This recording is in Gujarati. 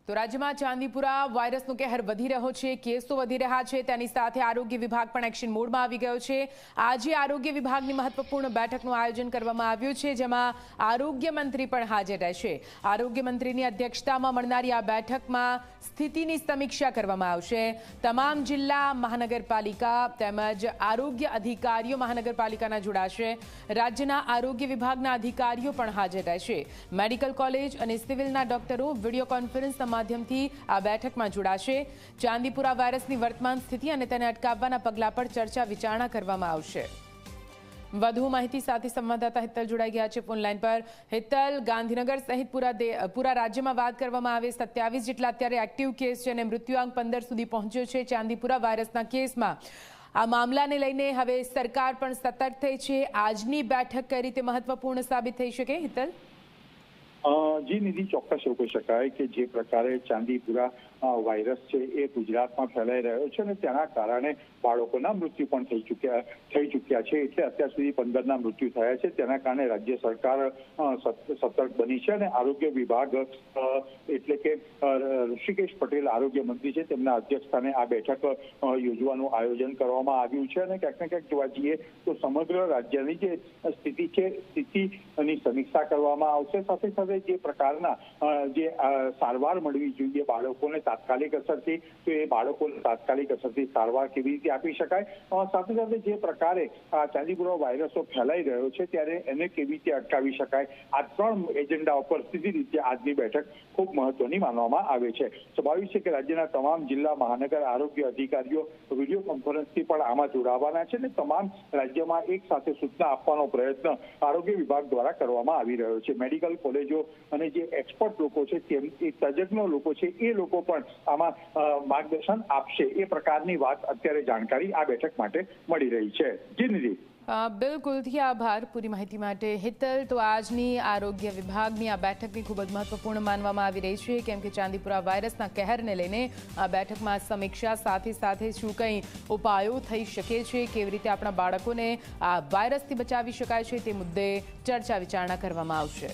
તો રાજ્યમાં ચાંદીપુરા વાયરસનો કહેર વધી રહ્યો છે, કેસો વધી રહ્યા છે, તેની સાથે આરોગ્ય વિભાગ પણ એક્શન મોડમાં આવી ગયો છે। આજે આરોગ્ય વિભાગની મહત્વપૂર્ણ બેઠકનું આયોજન કરવામાં આવ્યું છે, જેમાં આરોગ્ય મંત્રી પણ હાજર રહેશે। આરોગ્ય મંત્રીની અધ્યક્ષતામાં મળનારી આ બેઠકમાં સ્થિતિની સમીક્ષા કરવામાં આવશે। તમામ જિલ્લા મહાનગરપાલિકા તેમજ આરોગ્ય અધિકારીઓ મહાનગરપાલિકાના જોડાશે। રાજ્યના આરોગ્ય વિભાગના અધિકારીઓ પણ હાજર રહેશે। મેડિકલ કોલેજ અને સિવિલના ડોક્ટરો વિડીયો કોન્ફરન્સના માધ્યમથી આ બેઠકમાં જોડાશે। ચાંદીપુરા વાયરસની વર્તમાન સ્થિતિ અને તેને અટકાવવાના પગલાં પર ચર્ચા વિચારણા કરવામાં આવશે। વધુ માહિતી સાથે સંવાદદાતા હિતલ જોડાઈ ગયા છે ફોનલાઈન પર। હિતલ, ગાંધીનગર સહિત પૂરા રાજ્યમાં વાત કરવામાં આવે 27 જેટલા અત્યારે એક્ટિવ કેસ છે અને મૃત્યુઆંક 15 સુધી પહોંચ્યો છે ચાંદીપુરા વાયરસના કેસમાં। આ મામલાને લઈને હવે સરકાર પણ સતર્ક થઈ છે। આજની બેઠક કઈ રીતે મહત્વપૂર્ણ સાબિત થઈ શકે હિતલ? જી નિધિ, ચોક્કસ એવું કહી શકાય કે જે પ્રકારે ચાંદીપુરા વાયરસ છે એ ગુજરાતમાં ફેલાઈ રહ્યો છે અને તેના કારણે બાળકોના મૃત્યુ પણ થઈ ચૂક્યા છે। એટલે અત્યાર સુધી 15ના મૃત્યુ થયા છે। તેના કારણે રાજ્ય સરકાર સતર્ક બની છે અને આરોગ્ય વિભાગ એટલે કે ઋષિકેશ પટેલ આરોગ્ય મંત્રી છે, તેમના અધ્યક્ષસ્થાને આ બેઠક યોજવાનું આયોજન કરવામાં આવ્યું છે અને ક્યાંક ને ક્યાંક જોવા જઈએ તો સમગ્ર રાજ્યની જે સ્થિતિ છે સ્થિતિની સમીક્ષા કરવામાં આવશે। સાથે સાથે જે પ્રકારના જે સારવાર મળવી જોઈએ બાળકોને તાત્કાલિક અસરથી, તો એ બાળકોને તાત્કાલિક અસરથી સારવાર કેવી રીતે આપી શકાય, સાથે સાથે જે પ્રકારે આ ચાંદીપુરા વાયરસો ફેલાઈ રહ્યો છે ત્યારે એને કેવી રીતે અટકાવી શકાય, આ ત્રણ એજન્ડા ઉપર સીધી રીતે આજની બેઠક ખૂબ મહત્વની માનવામાં આવે છે। સ્વાભાવિક છે કે રાજ્યના તમામ જિલ્લા મહાનગર આરોગ્ય અધિકારીઓ વિડીયો કોન્ફરન્સથી પણ આમાં જોડાવાના છે અને તમામ રાજ્યમાં એક સાથે સૂચના આપવાનો પ્રયત્ન આરોગ્ય વિભાગ દ્વારા કરવામાં આવી રહ્યો છે। મેડિકલ કોલેજો અને જે એક્સપર્ટ લોકો છે, તેમ એ તજજ્ઞો લોકો છે, એ લોકો પણ આમાં માર્ગદર્શન આપશે। એ પ્રકારની વાત અત્યારે જાણકારી આ બેઠક માટે મળી રહી છે। જી નિધિ, બિલકુલથી આભાર પૂરી માહિતી માટે હિતલ। તો આજની આરોગ્ય વિભાગની આ બેઠકની ખૂબ જ મહત્વપૂર્ણ માનવામાં આવી રહી છે, કેમ કે ચાંદીપુરા વાયરસના કહેરને લઈને આ બેઠકમાં સમીક્ષા સાથે શું કંઈ ઉપાયો થઈ શકે છે, કેવી રીતે આપણા બાળકોને આ વાયરસથી બચાવી શકાય છે, તે મુદ્દે ચર્ચા વિચારણા કરવામાં આવશે।